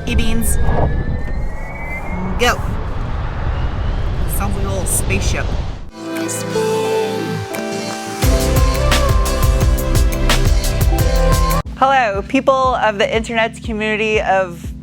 E-beans. Go. Sounds like a little spaceship. Hello, people of the internet's community of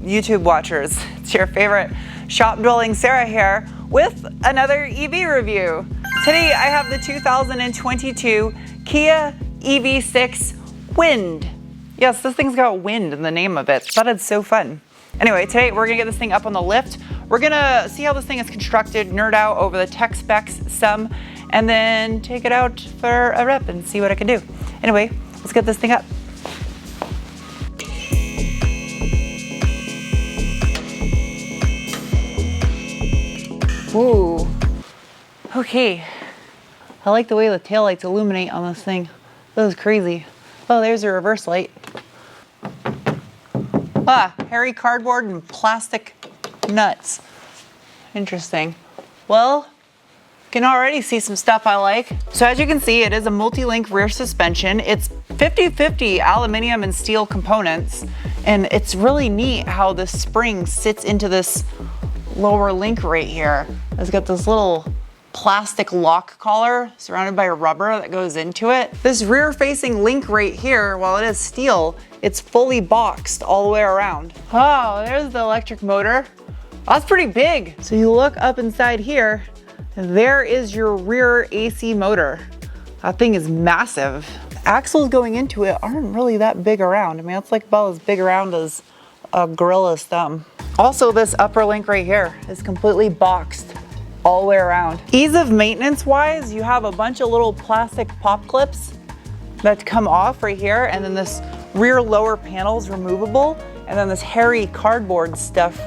YouTube watchers. It's your favorite shop-dwelling Sarah here with another EV review. Today I have the 2022 Kia EV6 Wind. Yes, this thing's got wind in the name of it. I thought it's so fun. Anyway, today we're gonna get this thing up on the lift. We're gonna see how this thing is constructed, nerd out over the tech specs some, and then take it out for a rep and see what it can do. Anyway, let's get this thing up. Ooh, okay. I like the way the taillights illuminate on this thing. That was crazy. Oh, there's a reverse light. Ah, hairy cardboard and plastic nuts. Interesting. Well, you can already see some stuff I like. So as you can see, it is a multi-link rear suspension. It's 50-50 aluminum and steel components. And it's really neat how the spring sits into this lower link right here. It's got this little plastic lock collar surrounded by rubber that goes into it. This rear facing link right here, while it is steel, it's fully boxed all the way around. Oh, there's the electric motor. That's pretty big. So you look up inside here, and there is your rear AC motor. That thing is massive. The axles going into it aren't really that big around. I mean, it's like about as big around as a gorilla's thumb. Also, this upper link right here is completely boxed all the way around. Ease of maintenance wise, you have a bunch of little plastic pop clips that come off right here, and then this rear lower panel is removable, and then this hairy cardboard stuff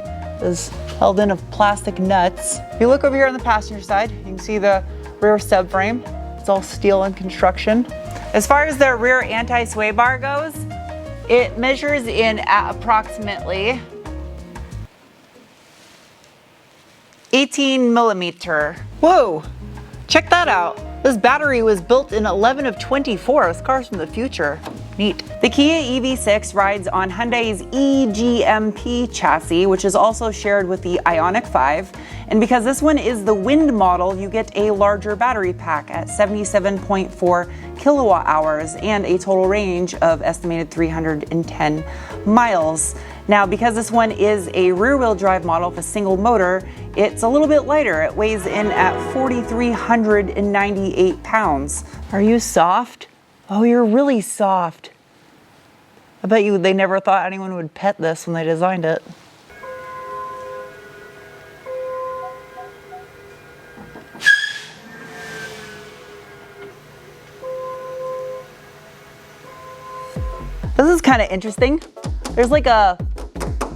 is held in with plastic nuts. If you look over here on the passenger side, you can see the rear subframe. It's all steel in construction. As far as the rear anti-sway bar goes, it measures in at approximately 18 millimeter. Whoa, check that out. This battery was built in 11 of 24. This car's from the future. Neat. The Kia EV6 rides on Hyundai's eGMP chassis, which is also shared with the Ioniq 5. And because this one is the Wind model, you get a larger battery pack at 77.4 kilowatt hours and a total range of estimated 310 miles. Now, because this one is a rear-wheel drive model with a single motor, it's a little bit lighter. It weighs in at 4,398 pounds. Are you soft? Oh, you're really soft. I bet you they never thought anyone would pet this when they designed it. This is kind of interesting. There's like a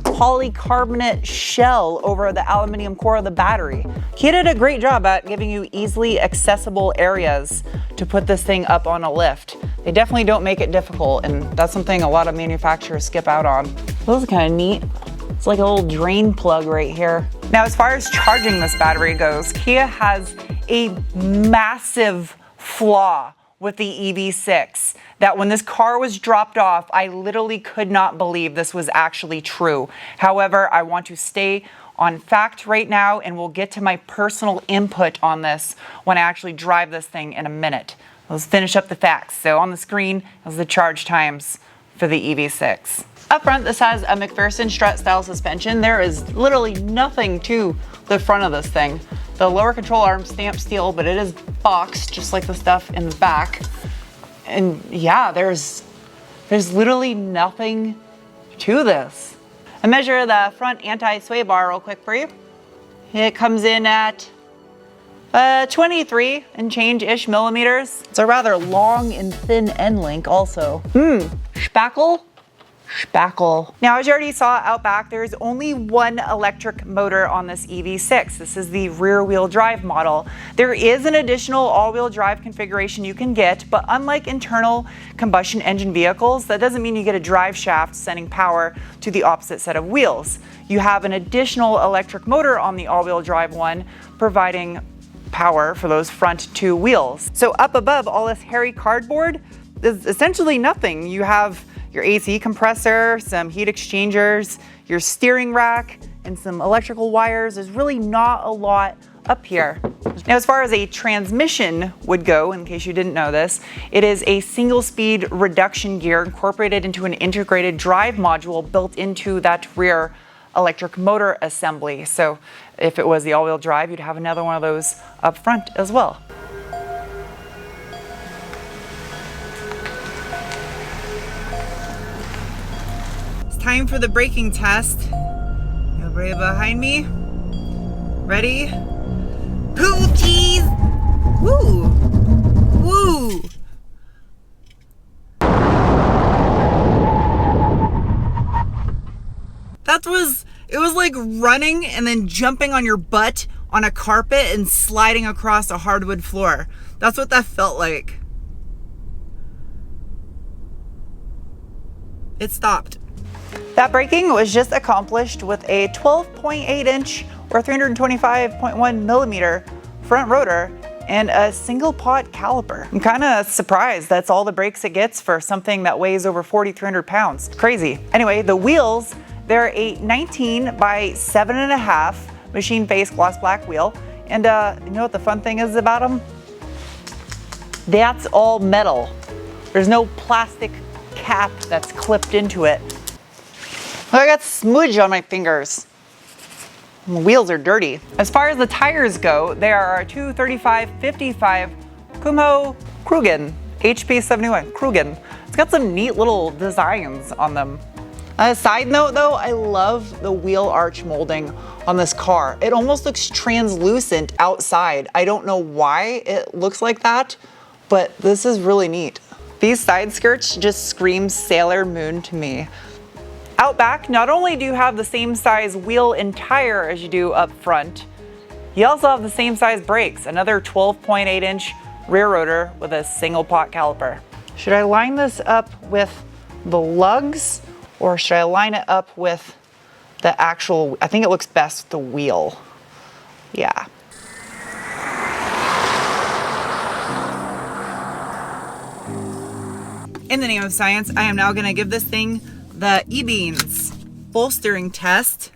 polycarbonate shell over the aluminum core of the battery. Kia did a great job at giving you easily accessible areas to put this thing up on a lift. They definitely don't make it difficult, and that's something a lot of manufacturers skip out on. This is kind of neat. It's like a little drain plug right here. Now, as far as charging this battery goes, Kia has a massive flaw with the EV6 that when this car was dropped off, I literally could not believe this was actually true. However, I want to stay on fact right now, and we'll get to my personal input on this when I actually drive this thing in a minute. Let's finish up the facts. So on the screen is the charge times for the EV6. Up front, this has a McPherson strut style suspension. There is literally nothing to the front of this thing. The lower control arm stamped steel, but it is boxed just like the stuff in the back. And yeah, there's literally nothing to this. I measure the front anti-sway bar real quick for you. It comes in at 23 and change-ish millimeters. It's a rather long and thin end link also. Spackle. Now, as you already saw out back, there's only one electric motor on this EV6. This is the rear-wheel drive model. There is an additional all-wheel drive configuration you can get, but unlike internal combustion engine vehicles, that doesn't mean you get a drive shaft sending power to the opposite set of wheels. You have an additional electric motor on the all-wheel drive one, providing power for those front two wheels. So up above all this hairy cardboard is essentially nothing. You have your AC compressor, some heat exchangers, your steering rack, and some electrical wires. There's really not a lot up here. Now, as far as a transmission would go, in case you didn't know this, it is a single speed reduction gear incorporated into an integrated drive module built into that rear electric motor assembly. So if it was the all-wheel drive, you'd have another one of those up front as well. It's time for the braking test. Everybody behind me? Ready? Ooh, geez! Woo! Woo! It was like running and then jumping on your butt on a carpet and sliding across a hardwood floor. That's what that felt like. It stopped. That braking was just accomplished with a 12.8 inch or 325.1 millimeter front rotor and a single pot caliper. I'm kind of surprised that's all the brakes it gets for something that weighs over 4,300 pounds. Crazy. Anyway, the wheels, they're a 19 by 7.5 machine face gloss black wheel. And you know what the fun thing is about them? That's all metal. There's no plastic cap that's clipped into it. I got smudge on my fingers. The wheels are dirty. As far as the tires go, they are a 235/55 Kumho Krugen HP71 Krugen. It's got some neat little designs on them. A side note though, I love the wheel arch molding on this car. It almost looks translucent outside. I don't know why it looks like that, but this is really neat. These side skirts just scream Sailor Moon to me. Out back, not only do you have the same size wheel and tire as you do up front, you also have the same size brakes, another 12.8 inch rear rotor with a single pot caliper. Should I line this up with the lugs or should I line it up with the actual, I think it looks best with the wheel. Yeah. In the name of science, I am now gonna give this thing the E-Beans bolstering test.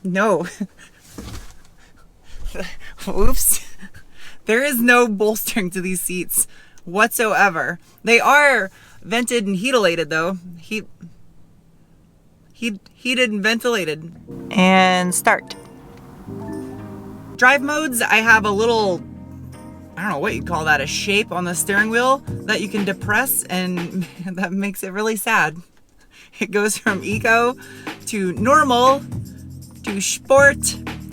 No. Oops. There is no bolstering to these seats whatsoever. They are vented and heatilated though. Heated and ventilated. And start. Drive modes, I have a little, I don't know what you'd call that, a shape on the steering wheel that you can depress, and that makes it really sad. It goes from eco to normal to sport.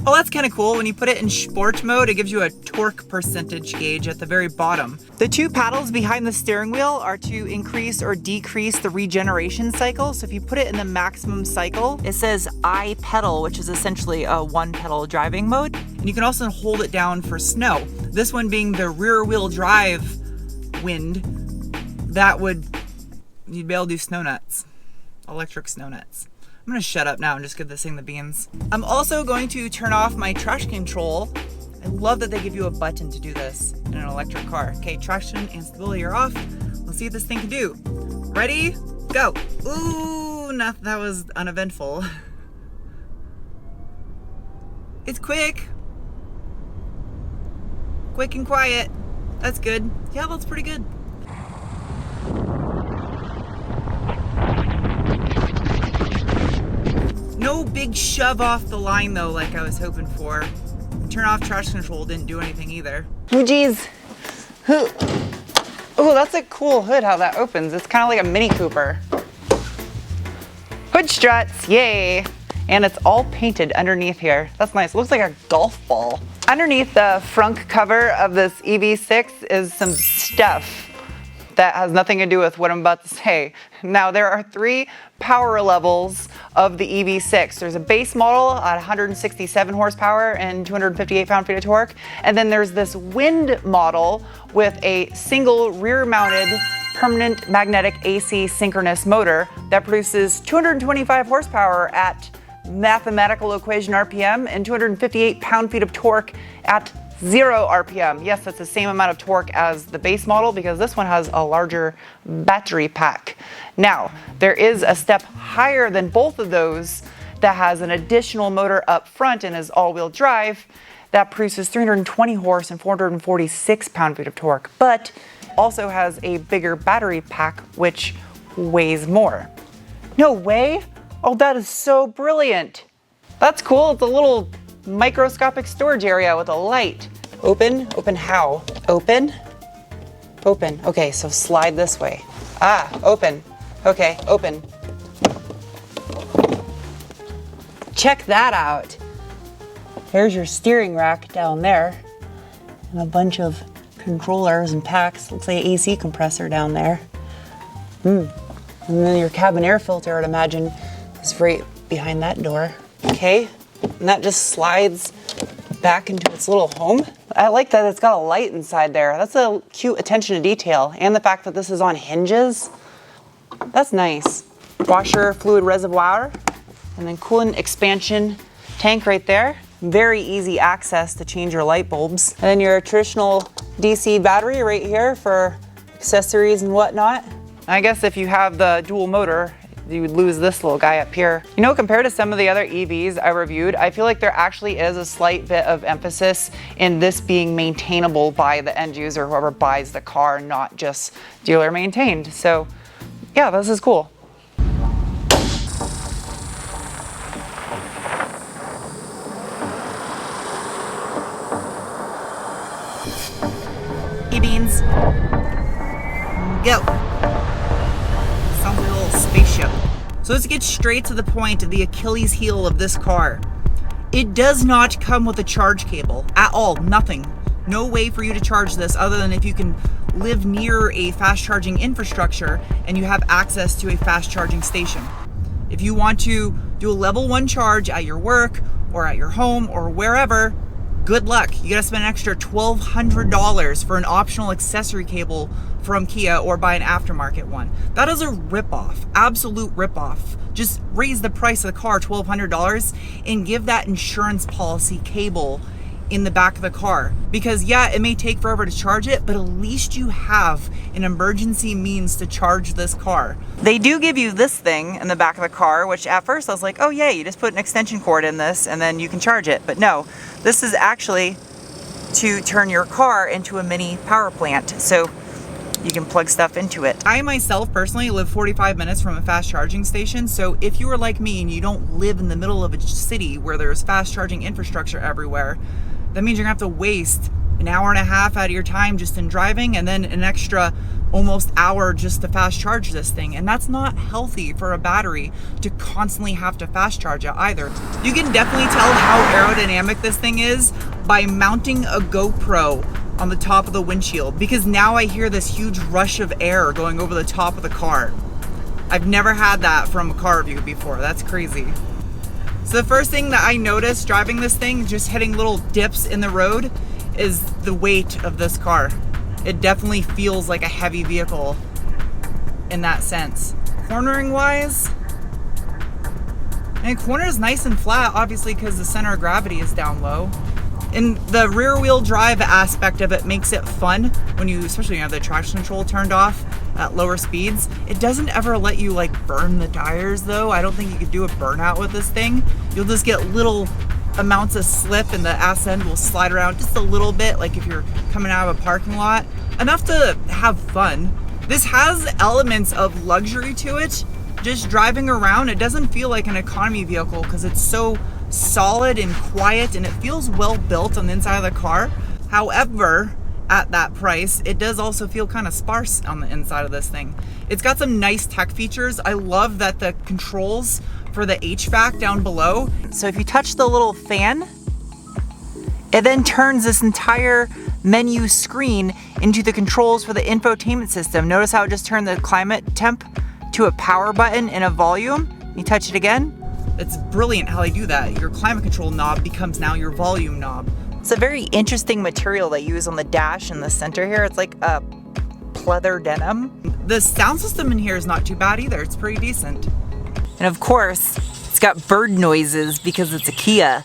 Oh, that's kind of cool. When you put it in sport mode, it gives you a torque percentage gauge at the very bottom. The two paddles behind the steering wheel are to increase or decrease the regeneration cycle. So if you put it in the maximum cycle, it says I pedal, which is essentially a one pedal driving mode. And you can also hold it down for snow. This one being the rear wheel drive wind, you'd be able to do snow nuts. Electric snow nuts. I'm gonna shut up now and just give this thing the beans. I'm also going to turn off my traction control. I love that they give you a button to do this in an electric car. Okay, traction and stability are off. Let's see what this thing can do. Ready? Go. Ooh, that was uneventful. It's quick. Quick and quiet. That's good. Yeah, that's pretty good. No big shove off the line though, like I was hoping for. Turn off traction control didn't do anything either. Oh geez. Oh, that's a cool hood how that opens. It's kind of like a Mini Cooper. Hood struts, yay. And it's all painted underneath here. That's nice, it looks like a golf ball. Underneath the front cover of this EV6 is some stuff that has nothing to do with what I'm about to say. Now, there are 3 power levels of the EV6. There's a base model at 167 horsepower and 258 pound-feet of torque. And then there's this Wind model with a single rear-mounted permanent magnetic AC synchronous motor that produces 225 horsepower at mathematical equation RPM and 258 pound-feet of torque at 0 RPM. Yes, that's the same amount of torque as the base model because this one has a larger battery pack. Now, there is a step higher than both of those that has an additional motor up front and is all-wheel drive that produces 320 horse and 446 pound-feet of torque, but also has a bigger battery pack, which weighs more. No way? Oh, that is so brilliant. That's cool. It's a little microscopic storage area with a light. Open, open how? Open, open. Okay, so slide this way. Ah, open. Okay, open. Check that out. There's your steering rack down there and a bunch of controllers and packs. Looks like an AC compressor down there. And then your cabin air filter, I'd imagine, is right behind that door. Okay, and that just slides back into its little home. I like that it's got a light inside there. That's a cute attention to detail. And the fact that this is on hinges, that's nice. Washer fluid reservoir, and then coolant expansion tank right there. Very easy access to change your light bulbs. And then your traditional DC battery right here for accessories and whatnot. I guess if you have the dual motor, you would lose this little guy up here. You know, compared to some of the other EVs I reviewed, I feel like there actually is a slight bit of emphasis in this being maintainable by the end user, whoever buys the car, not just dealer maintained. So yeah, this is cool. E-beans. Go. Sounds like a little spaceship. So let's get straight to the point of the Achilles heel of this car. It does not come with a charge cable at all, nothing. No way for you to charge this other than if you can live near a fast charging infrastructure and you have access to a fast charging station. If you want to do a level 1 charge at your work or at your home or wherever, good luck. You gotta spend an extra $1,200 for an optional accessory cable from Kia or buy an aftermarket one. That is a ripoff, absolute ripoff. Just raise the price of the car $1,200 and give that insurance policy cable in the back of the car. Because yeah, it may take forever to charge it, but at least you have an emergency means to charge this car. They do give you this thing in the back of the car, which at first I was like, oh yeah, you just put an extension cord in this and then you can charge it. But no, this is actually to turn your car into a mini power plant. So you can plug stuff into it. I myself personally live 45 minutes from a fast charging station. So if you are like me and you don't live in the middle of a city where there's fast charging infrastructure everywhere, that means you're gonna have to waste an hour and a half out of your time just in driving and then an extra almost hour just to fast charge this thing. And that's not healthy for a battery to constantly have to fast charge it either. You can definitely tell how aerodynamic this thing is by mounting a GoPro on the top of the windshield, because now I hear this huge rush of air going over the top of the car. I've never had that from a car review before. That's crazy. So the first thing that I noticed driving this thing, just hitting little dips in the road, is the weight of this car. It definitely feels like a heavy vehicle in that sense. Cornering wise, and corner is nice and flat, obviously because the center of gravity is down low. And the rear wheel drive aspect of it makes it fun when you, especially when you have the traction control turned off at lower speeds. It doesn't ever let you like burn the tires though. I don't think you could do a burnout with this thing. You'll just get little amounts of slip and the ass end will slide around just a little bit, like if you're coming out of a parking lot. Enough to have fun. This has elements of luxury to it. Just driving around, it doesn't feel like an economy vehicle because it's so solid and quiet and it feels well built on the inside of the car. However, at that price, it does also feel kind of sparse on the inside of this thing. It's got some nice tech features. I love that the controls for the HVAC down below. So if you touch the little fan, it then turns this entire menu screen into the controls for the infotainment system. Notice how it just turned the climate temp to a power button and a volume. You touch it again. It's brilliant how they do that. Your climate control knob becomes now your volume knob. It's a very interesting material they use on the dash in the center here. It's like a pleather denim. The sound system in here is not too bad either. It's pretty decent. And of course, it's got bird noises because it's a Kia.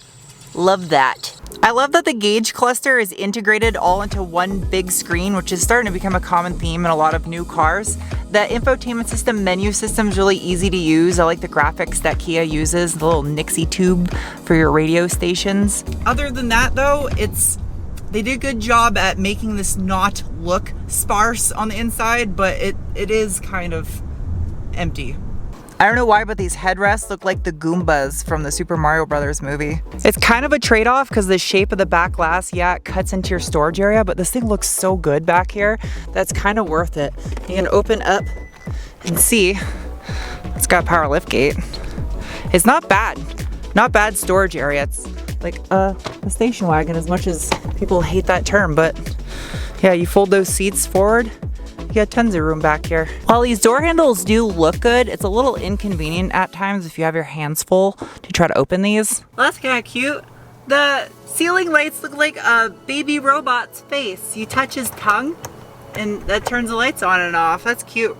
Love that. I love that the gauge cluster is integrated all into one big screen, which is starting to become a common theme in a lot of new cars. The infotainment system menu system is really easy to use. I like the graphics that Kia uses, the little Nixie tube for your radio stations. Other than that though, they did a good job at making this not look sparse on the inside, but it is kind of empty. I don't know why, but these headrests look like the Goombas from the Super Mario Brothers movie. It's kind of a trade-off because the shape of the back glass, yeah, it cuts into your storage area, but this thing looks so good back here that's kind of worth it. You can open up and see it's got a power lift gate. It's not bad. Not bad storage area. It's like a station wagon, as much as people hate that term, but yeah, you fold those seats forward, you got tons of room back here. While these door handles do look good, it's a little inconvenient at times if you have your hands full to try to open these. Well, that's kind of cute. The ceiling lights look like a baby robot's face. You touch his tongue and that turns the lights on and off. That's cute.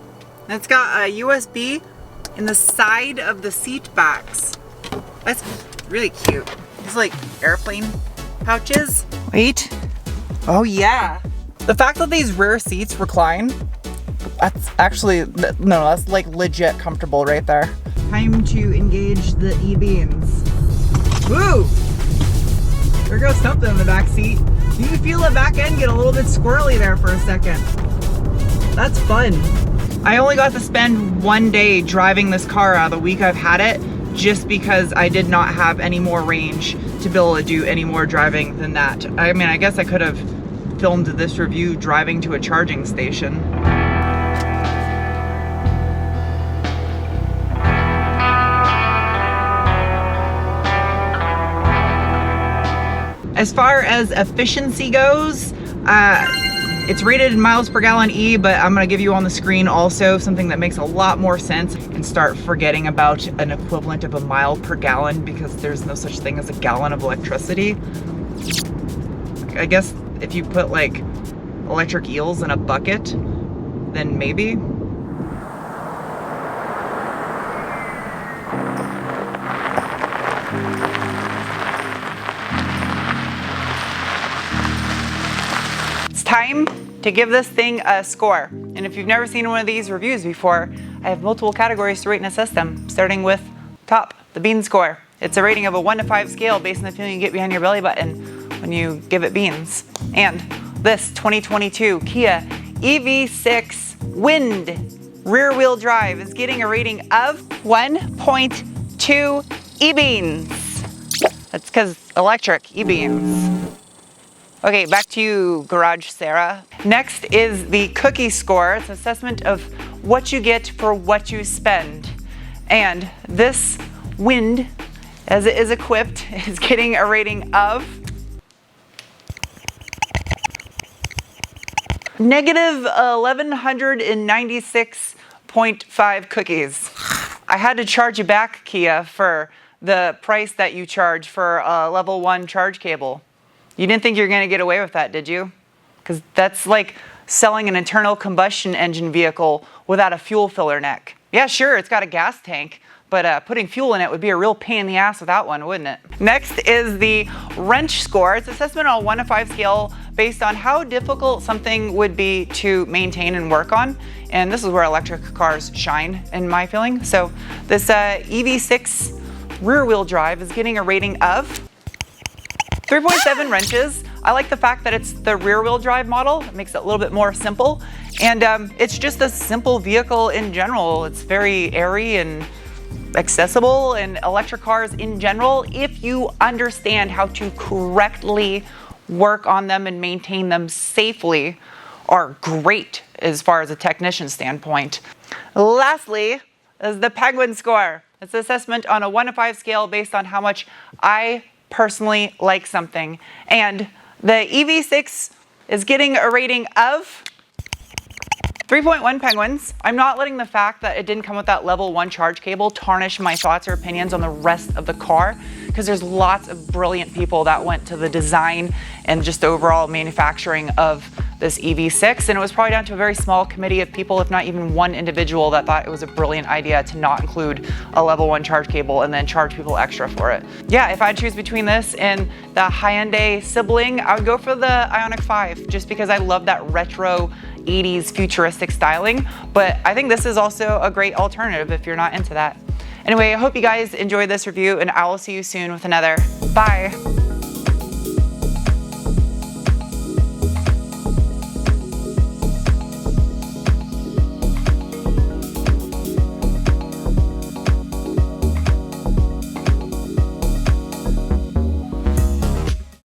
And it's got a USB in the side of the seat backs. That's really cute. It's like airplane pouches. Wait. Oh yeah. The fact that these rear seats recline, that's actually, no, that's like legit comfortable right there. Time to engage the e-beams. Woo! There goes something in the back seat. You can feel the back end get a little bit squirrely there for a second. That's fun. I only got to spend one day driving this car out of the week I've had it, just because I did not have any more range to be able to do any more driving than that. I mean, I guess I could have filmed this review driving to a charging station. As far as efficiency goes, it's rated in miles per gallon E, but I'm gonna give you on the screen also something that makes a lot more sense and start forgetting about an equivalent of a mile per gallon, because there's no such thing as a gallon of electricity. I guess if you put like electric eels in a bucket, then maybe. It's time to give this thing a score. And if you've never seen one of these reviews before, I have multiple categories to rate and assess them, starting with top, the bean score. It's a rating of a 1 to 5 scale based on the feeling you get behind your belly button when you give it beans. And this 2022 Kia EV6 Wind rear wheel drive is getting a rating of 1.2 e-beans. That's because electric e-beans. Okay, back to you, Garage Sarah. Next is the cookie score. It's an assessment of what you get for what you spend. And this Wind, as it is equipped, is getting a rating of negative 1196.5 cookies. I had to charge you back, Kia, for the price that you charge for a level 1 charge cable. You didn't think you were gonna get away with that, did you? Because that's like selling an internal combustion engine vehicle without a fuel filler neck. Yeah, sure, it's got a gas tank, but putting fuel in it would be a real pain in the ass without one, wouldn't it? Next is the wrench score. It's assessment on a 1 to 5 scale based on how difficult something would be to maintain and work on. And this is where electric cars shine, in my feeling. So this EV6 rear wheel drive is getting a rating of 3.7 wrenches. I like the fact that it's the rear wheel drive model. It makes it a little bit more simple. And it's just a simple vehicle in general. It's very airy and accessible, and electric cars in general, if you understand how to correctly work on them and maintain them safely, are great as far as a technician standpoint. Lastly is the Penguin score. It's an assessment on a 1 to 5 scale based on how much I personally like something. And the EV6 is getting a rating of 3.1 penguins. I'm not letting the fact that it didn't come with that level 1 charge cable tarnish my thoughts or opinions on the rest of the car, because there's lots of brilliant people that went to the design and just overall manufacturing of this EV6, and it was probably down to a very small committee of people, if not even one individual, that thought it was a brilliant idea to not include a level 1 charge cable and then charge people extra for it. Yeah, if I'd choose between this and the Hyundai sibling, I would go for the Ioniq 5, just because I love that retro 80s futuristic styling, but I think this is also a great alternative if you're not into that. Anyway, I hope you guys enjoyed this review, and I will see you soon with another. Bye.